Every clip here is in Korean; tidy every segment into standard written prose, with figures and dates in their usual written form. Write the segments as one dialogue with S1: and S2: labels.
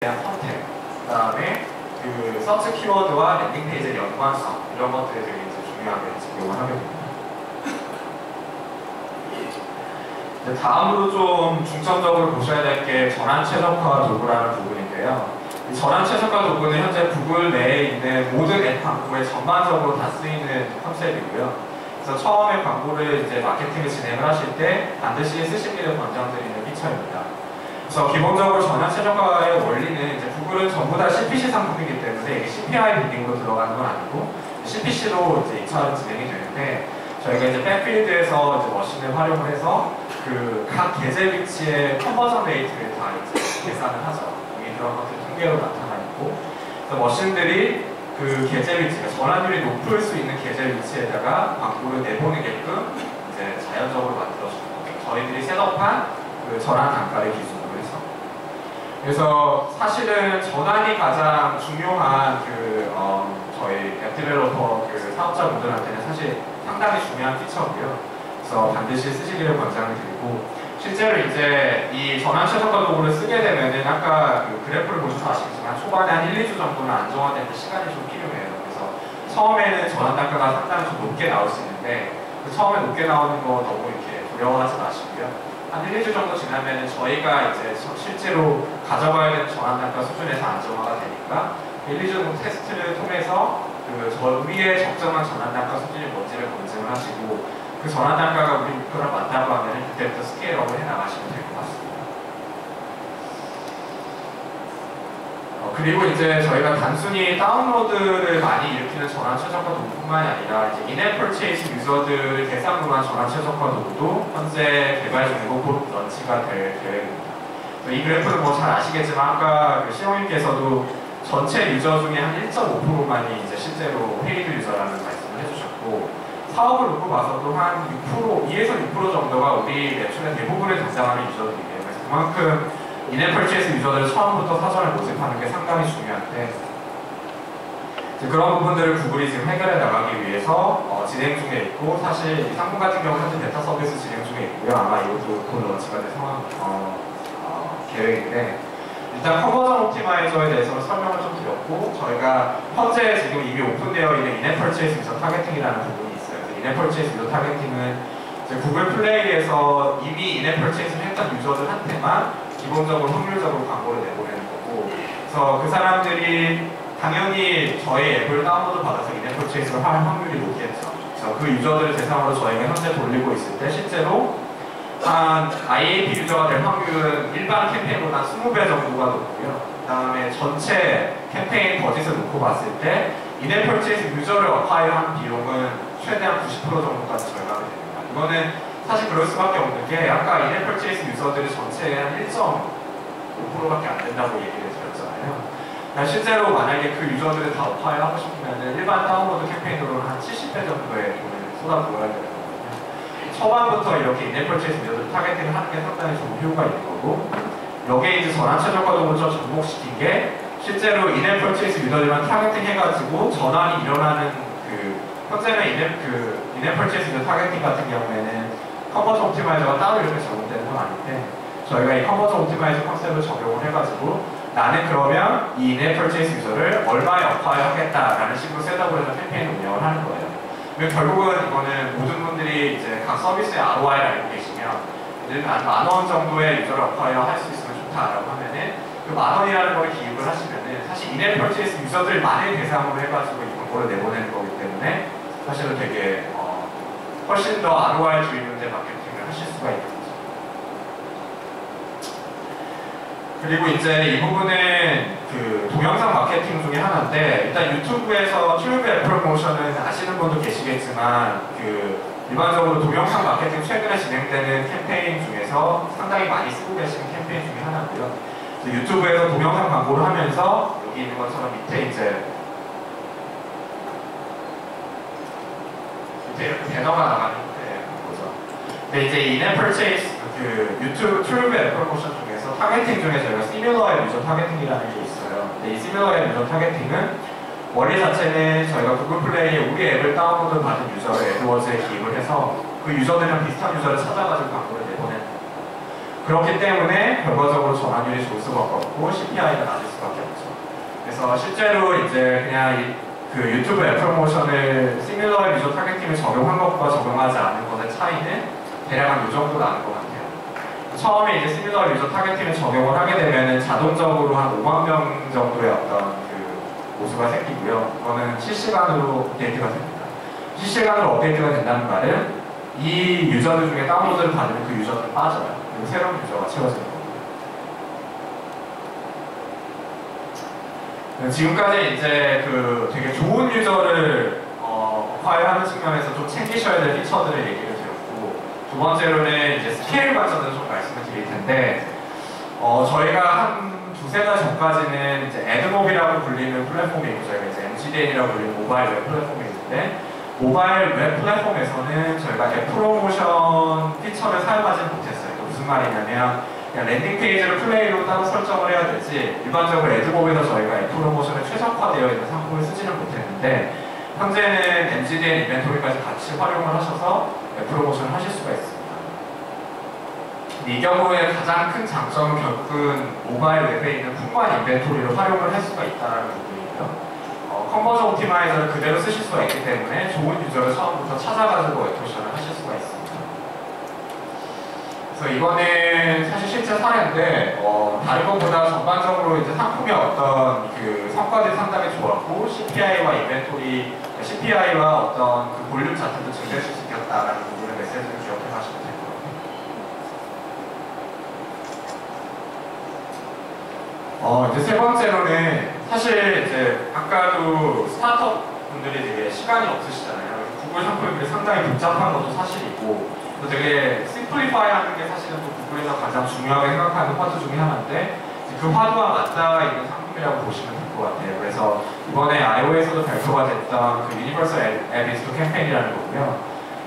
S1: 대한 컨텐츠, 그 다음에 그 서치 키워드와 랜딩 페이지의 연관성, 이런 것들이 되게 이제 중요하게 적용을 하게 됩니다. 다음으로 좀 중점적으로 보셔야 될 게 전환 최적화 도구라는 부분인데요. 이 전환 최적화 도구는 현재 구글 내에 있는 모든 앱 광고에 전반적으로 다 쓰이는 컨셉이고요. 그래서 처음에 광고를 이제 마케팅을 진행을 하실 때 반드시 쓰시기를 권장드리는 피처입니다. 그래서 기본적으로 전환 최적화의 원리는 이제 구글은 전부 다 CPC 상품이기 때문에 이게 CPI 빌딩으로 들어가는 건 아니고 CPC로 이제 2차로 진행이 되는데 저희가 이제 백필드에서 이제 머신을 활용을 해서 그 각 계절 위치의 컨버전 레이트를 다 이제 계산을 하죠. 여기 그런 것들이 통계로 나타나 있고, 그래서 머신들이 그 계절 위치, 전환율이 높을 수 있는 계절 위치에다가 광고를 내보내게끔 이제 자연적으로 만들어주는 거죠. 저희들이 셋업한 그 전환 단가를 기준으로 해서. 그래서 사실은 전환이 가장 중요한 그 저희 앱 디벨로퍼 그 사업자분들한테는 사실 상당히 중요한 피처고요. 그래서 반드시 쓰시기를 권장을 드리고, 실제로 이제 이 전환 최적화 도구를 쓰게 되면은 아까 그 그래프를 보셔서 아시겠지만 초반에 한 1, 2주 정도는 안정화되는데 시간이 좀 필요해요. 그래서 처음에는 전환 단가가 상당히 좀 높게 나올 수 있는데 그 처음에 높게 나오는 거 너무 이렇게 두려워하지 마시고요. 한 1, 2주 정도 지나면은 저희가 이제 실제로 가져가야 되는 전환 단가 수준에서 안정화가 되니까 1, 2주 정도 테스트를 통해서 그 우리의 적정한 전환 단가 수준이 뭔지를 검증을 하시고 그 전환 단가가 우리 목표랑 맞다고 하면 그때부터 스케일업을 해 나가시면 될 것 같습니다. 그리고 이제 저희가 단순히 다운로드를 많이 일으키는 전환 최적화 도구뿐만이 아니라 이제 인앱 퍼체이스 유저들을 대상으로 한 전환 최적화 도구도 현재 개발 중이고 곧 런치가 될 계획입니다. 이 그래프는 뭐 잘 아시겠지만 아까 그 시영님께서도 전체 유저 중에 한 1.5%만이 이제 실제로 페이드 유저라는 말씀을 해주셨고, 사업을 놓고 봐서도 한 6%, 2에서 6% 정도가 우리 매출의 대부분을 담당하는 유저들이에요. 그래서 그만큼 인앱 퍼체이스 유저들을 처음부터 사전에 모집하는 게 상당히 중요한데, 그런 부분들을 구글이 지금 해결해 나가기 위해서 진행 중에 있고, 사실 이 상품 같은 경우는 현재 베타 서비스 진행 중에 있고요. 아마 이것도 곧 런치가 될 상황 계획인데, 일단 컨버전 옵티마이저에 대해서 설명을 좀 드렸고, 저희가 현재 지금 이미 오픈되어 있는 인앱 퍼체이스 유저 타겟팅이라는 부분이 있어요. 인앱 퍼체이스 유저 타겟팅은 이제 구글 플레이에서 이미 인앱 퍼체이스를 했던 유저들한테만 기본적으로 확률적으로 광고를 내보내는 거고, 그래서 그 사람들이 당연히 저희 앱을 다운로드 받아서 인앱 퍼체이스를 할 확률이 높겠죠. 그래서 그 유저들을 대상으로 저희가 현재 돌리고 있을 때 실제로 한 IAP 유저가 될 확률은 일반 캠페인보다 20배 정도가 높고요. 그 다음에 전체 캠페인 버짓을 놓고 봤을 때 인앱 퍼체이스 유저를 어파이한 비용은 최대한 90% 정도까지 절감이 됩니다. 이거는 사실 그럴 수밖에 없는 게 아까 인앱 퍼체이스 유저들이 전체의 한 1.5%밖에 안 된다고 얘기를 드렸잖아요. 그러니까 실제로 만약에 그 유저들을 다 어파이 하고 싶으면 일반 다운로드 캠페인으로는 한 70배 정도의 돈을 쏟아부어야 되는 거거든요. 초반부터 이렇게 인앱 퍼체이스 유저들 타겟팅을 하는 게 상당히 좋은 효과가 있는 거고, 여기에 이제 전환 최적화 도구를 좀 접목시킨 게 실제로 인앱 퍼체이스 유저들만 타겟팅 해가지고 전환이 일어나는 현재는 인앱 퍼체이스 유저 타겟팅 같은 경우에는 컨버전 옵티마이저가 따로 이렇게 적용되는 건 아닌데, 저희가 이 컨버전 옵티마이저 컨셉을 적용을 해가지고 나는 그러면 이 인앱 퍼체이스 유저를 얼마에 어파이 하겠다라는 식으로 셋업을 해서 캠페인 운영을 하는 거예요. 결국은 이거는 모든 분들이 이제 각 서비스의 ROI를 알고 계시면 한 10,000원 정도의 유저를 어파이어 할 수 있으면 좋다라고 하면은 그 10,000원이라는 걸 기입을 하시면은 사실 인앱 퍼체이스 유저들만을 대상으로 해가지고 이 광고를 내보내는 거기 때문에 사실은 되게 훨씬 더 ROI 주의 문제 마케팅을 하실 수가 있는 거죠. 그리고 이제 이 부분은 그 동영상 마케팅 중에 하나인데, 일단 유튜브에서 튜브 앱 프로모션은 아시는 분도 계시겠지만 그 일반적으로 동영상 마케팅 최근에 진행되는 캠페인 중에서 상당히 많이 쓰고 계시는 캠페인 중에 하나고요. 유튜브에서 동영상 광고를 하면서 여기 있는 것처럼 밑에 이렇게 배너가 나가는 거죠. 근데 이제 인앱 퍼체이스 그 유튜브 튜브 앱 프로모션 중에서 타겟팅 중에 저희가 시뮬러 앱 유저 타겟팅이라는 게 있어요. 근데 이 시뮬러 앱 유저 타겟팅은 원리 자체는 저희가 구글 플레이에 우리 앱을 다운로드 받은 유저를 애드워즈에 기입을 해서 그 유저들이랑 비슷한 유저를 찾아가지고 광고를 내보내는 거예요. 그렇기 때문에 결과적으로 전환율이 좋을 수밖에 없고 CPI가 낮을 수밖에 없죠. 그래서 실제로 이제 그냥 그 유튜브 앱 프로모션을 시뮬러 유저 타겟팅을 적용한 것과 적용하지 않은 것의 차이는 대략 한 이 정도 나는 것 같아요. 처음에 이제 시뮬러 유저 타겟팅을 적용을 하게 되면은 자동적으로 한 5만 명 정도의 어떤 그 보수가 생기고요. 그거는 실시간으로 업데이트가 됩니다. 실시간으로 업데이트가 된다는 말은 이 유저들 중에 다운로드를 받으면 그 유저들은 빠져요. 그리고 새로운 유저가 채워지는 겁니다. 지금까지 이제 그 되게 좋은 유저를 어콰이어하는 측면에서 좀 챙기셔야 될 피처들을 얘기를 드렸고, 두 번째로는 이제 스케일 관점에서 좀 말씀을 드릴 텐데, 저희가 한 두세 달 전까지는 이제 애드몹이라고 불리는 플랫폼이 있고, 저희가 이제 MCDN이라고 불리는 모바일 웹 플랫폼이 있는데, 모바일 웹 플랫폼에서는 저희가 앱 프로모션 피처를 사용하지 못했어요. 무슨 말이냐면 그냥 랜딩 페이지를 플레이로 따로 설정을 해야 되지, 일반적으로 애드몹에서 저희가 앱 프로모션에 최적화되어 있는 상품을 쓰지는 못했는데, 현재는 MCDN 이벤토리까지 같이 활용을 하셔서 앱 프로모션을 하실 수가 있습니다. 이 경우에 가장 큰 장점은 결국은 모바일 웹에 있는 풍부한 인벤토리를 활용을 할 수가 있다는 부분이고요. 컨버전 옵티마이저를 그대로 쓰실 수가 있기 때문에 좋은 유저를 처음부터 찾아가지고 웹토션을 하실 수가 있습니다. 그래서 이거는 사실 실제 사례인데, 다른 것보다 전반적으로 이제 상품의 어떤 그 성과들이 상당히 좋았고, CPI와 인벤토리, CPI와 어떤 그 볼륨 자체도 증대시켰다라는 부분의 메시지를 기억해 가시면 될 것 같아요. 이제 세 번째로는 사실 이제 아까도 스타트업 분들이 되게 시간이 없으시잖아요. 구글 상품들이 상당히 복잡한 것도 사실이고, 또 되게 심플리파이 하는 게 사실은 또 구글에서 가장 중요하게 생각하는 화두 중에 하나인데, 그 화두와 맞닿아 있는 상품이라고 보시면 될 것 같아요. 그래서 이번에 iOS에서도 발표가 됐던 그 유니버설 앱 인스톨 캠페인이라는 거고요.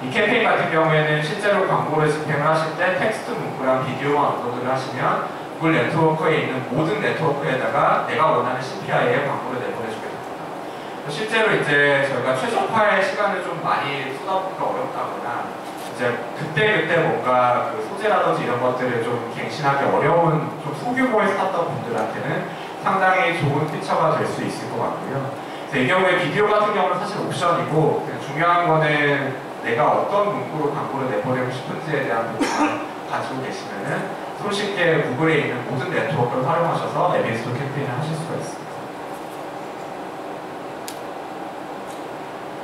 S1: 이 캠페인 같은 경우에는 실제로 광고를 집행을 하실 때 텍스트 문구랑 비디오만 업로드를 하시면 구글 네트워크에 있는 모든 네트워크에다가 내가 원하는 CPI에 광고를 내보내주게 됩니다. 실제로 이제 저희가 최적화의 시간을 좀 많이 쏟아붓기가 어렵다거나, 이제 그때 뭔가 그 소재라든지 이런 것들을 좀 갱신하기 어려운 좀 소규모의 스타트업 분들한테는 상당히 좋은 피처가 될 수 있을 것 같고요. 이 경우에 비디오 같은 경우는 사실 옵션이고, 중요한 거는 내가 어떤 문구로 광고를 내보내고 싶은지에 대한 부분을 가지고 계시면은 손쉽게 구글에 있는 모든 네트워크를 활용하셔서 앱 인스톨 캠페인을 하실 수가 있습니다.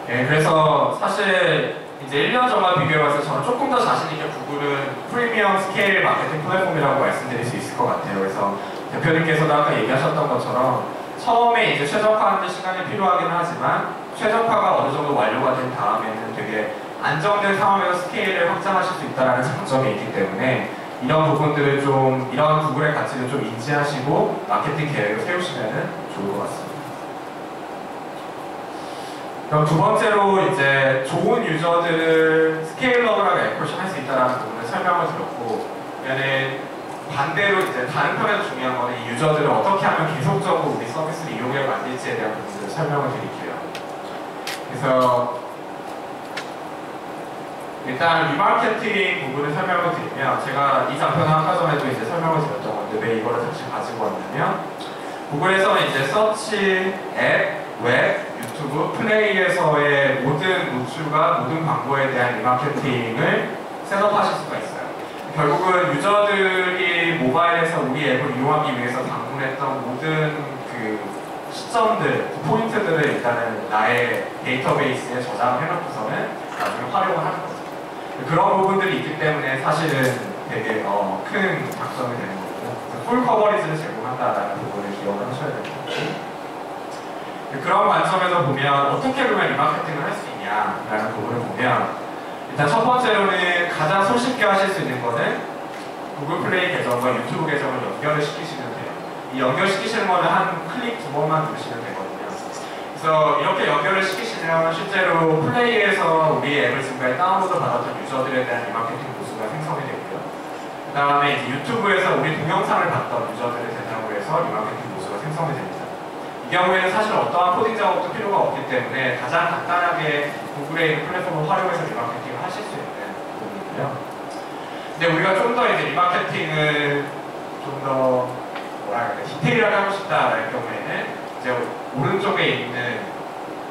S1: 네, 그래서 사실 이제 1년 전과 비교해서 저는 조금 더 자신있게 구글은 프리미엄 스케일 마케팅 플랫폼이라고 말씀드릴 수 있을 것 같아요. 그래서 대표님께서도 아까 얘기하셨던 것처럼 처음에 이제 최적화하는 데 시간이 필요하긴 하지만, 최적화가 어느 정도 완료가 된 다음에는 되게 안정된 상황에서 스케일을 확장하실 수 있다는 장점이 있기 때문에, 이런 부분들을 좀, 이런 구글의 가치를 좀 인지하시고 마케팅 계획을 세우시면 좋을 것 같습니다. 그럼 두 번째로 이제 좋은 유저들을 스케일러블하게 애플션 할 수 있다는 부분을 설명을 드렸고, 그러면 반대로 이제 다른 편에서 중요한 거는 이 유저들을 어떻게 하면 계속적으로 우리 서비스를 이용해 만들지에 대한 부분을 설명을 드릴게요. 그래서 일단 리마케팅 부분을 설명을 드리면, 제가 이 장표는 아까 전에도 이제 설명을 드렸던 건데 왜 이거를 다시 가지고 왔냐면, 구글에서는 이제 서치, 앱, 웹, 유튜브, 플레이에서의 모든 노출과 모든 광고에 대한 리마케팅을 셋업하실 수가 있어요. 결국은 유저들이 모바일에서 우리 앱을 이용하기 위해서 방문했던 모든 그 시점들, 포인트들을 일단은 나의 데이터베이스에 저장을 해놓고서는 나중에 활용을 하는 거죠. 그런 부분들이 있기 때문에 사실은 되게 큰 장점이 되는 거고, 풀 커버리지를 제공한다는 부분을 기억을 하셔야 될 것 같고, 그런 관점에서 보면 어떻게 그러면 리마케팅을 할 수 있냐라는 부분을 보면, 일단 첫 번째로는 가장 손쉽게 하실 수 있는 거는 구글 플레이 계정과 유튜브 계정을 연결을 시키시면 돼요. 이 연결시키시는 거는 한 클릭 2번만 누르시면 되거든요. 그래서 이렇게 연결을 시키시면 실제로 플레이에서 우리 앱을 지금까지 다운로드 받았던 유저들에 대한 리마케팅 보수가 생성이 되고요. 그 다음에 이제 유튜브에서 우리 동영상을 봤던 유저들을 대상으로 해서 리마케팅 보수가 생성이 됩니다. 이 경우에는 사실 어떠한 코딩 작업도 필요가 없기 때문에 가장 간단하게 구글의 플랫폼을 활용해서 리마케팅을 하실 수 있는 부분이고요. 근데 우리가 좀 더 이제 리마케팅을 좀 더 뭐랄까 디테일하게 하고 싶다라는 경우에는 이제 오른쪽에 있는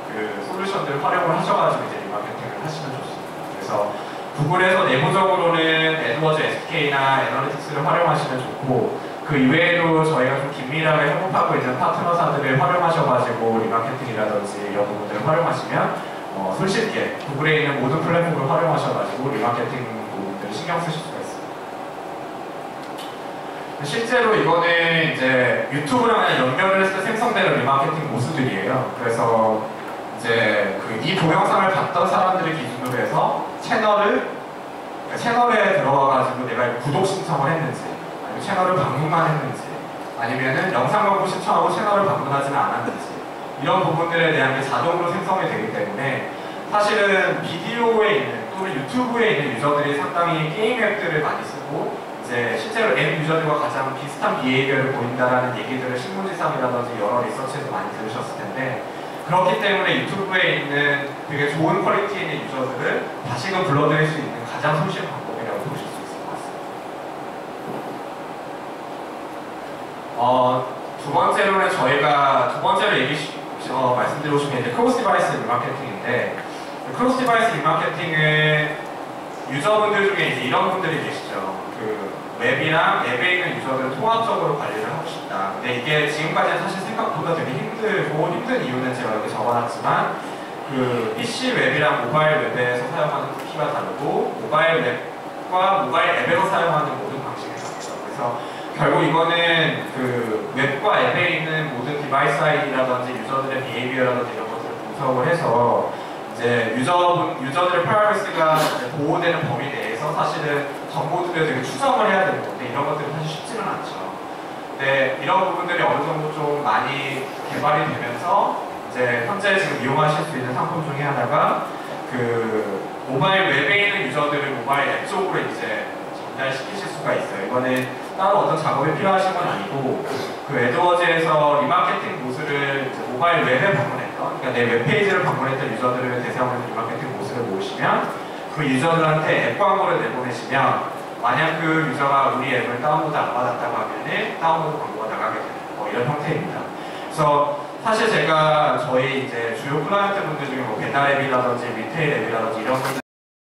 S1: 그 솔루션들을 활용을 하셔가지고 이제 리마케팅을 하시면 좋습니다. 그래서 구글에서 내부적으로는 애드워즈 SK나 애널리틱스를 활용하시면 좋고, 그 이외에도 저희가 좀 긴밀하게 협업하고 있는 파트너사들을 활용하셔가지고 리마케팅이라든지 이런 부분들을 활용하시면 손쉽게 구글에 있는 모든 플랫폼을 활용하셔가지고 리마케팅 부분들을 신경 쓰실 수가 있습니다. 실제로 이거는 이제 유튜브랑 연결을 해서 생성되는 리마케팅 모습들이에요. 그래서 이제 이 동영상을 봤던 사람들을 기준으로 해서 채널에 들어가가지고 내가 구독 신청을 했는지, 아니면 채널을 방문만 했는지, 아니면은 영상 광고 신청하고 채널을 방문하지는 않았는지, 이런 부분들에 대한 게 자동으로 생성이 되기 때문에 사실은 비디오에 있는 또는 유튜브에 있는 유저들이 상당히 게임 앱들을 많이 쓰고 이제 실제로 앱 유저들과 가장 비슷한 비헤이비어를 보인다라는 얘기들을 신문지상이라든지 여러 리서치에서 많이 들으셨을 텐데, 그렇기 때문에 유튜브에 있는 되게 좋은 퀄리티 있는 유저들을 다시금 불러들일 수 있는 가장 손쉬운 방법이라고 보실 수 있을 것 같습니다. 두 번째로는 저희가 두 번째로 말씀드리고 싶은 게 이제 크로스 디바이스 리마케팅인데, 크로스 디바이스 리마케팅은 유저분들 중에 이제 이런 분들이 계시죠. 웹이랑 앱에 있는 유저들을 통합적으로 관리를 하고 싶다. 근데 이게 지금까지는 사실 생각보다 되게 힘든 이유는 제가 여기 적어놨지만, PC 웹이랑 모바일 웹에서 사용하는 쿠키가 다르고 모바일 웹과 모바일 앱에서 사용하는 모든 방식이 다르죠. 그래서 결국 이거는 웹과 앱에 있는 모든 디바이스 아이디라든지 유저들의 비헤이비어라든지 이런 것들을 분석을 해서 이제 유저들의 프라이버시가 보호되는 범위 내에서 사실은 정보들을 되게 추정을 해야 되는 건데, 이런 것들은 사실 쉽지는 않죠. 근데 이런 부분들이 어느 정도 좀 많이 개발이 되면서 이제 현재 지금 이용하실 수 있는 상품 중에 하나가 모바일 웹에 있는 유저들을 모바일 앱 쪽으로 이제 전달시키실 수가 있어요. 이거는 따로 어떤 작업이 필요하신 건 아니고, 애드워즈에서 리마케팅 모습을 모바일 웹에 방문했던, 그러니까 내 웹페이지를 방문했던 유저들을 대상으로 리마케팅 모습을 모으시면 그 유저들한테 앱 광고를 내보내시면, 만약 그 유저가 우리 앱을 다운로드 안 받았다고 하면은 다운로드 광고가 나가게 되는 이런 형태입니다. 그래서 사실 제가 저희 이제 주요 클라이언트 분들 중에 배달 앱이라든지 리테일 앱이라든지 이런 분들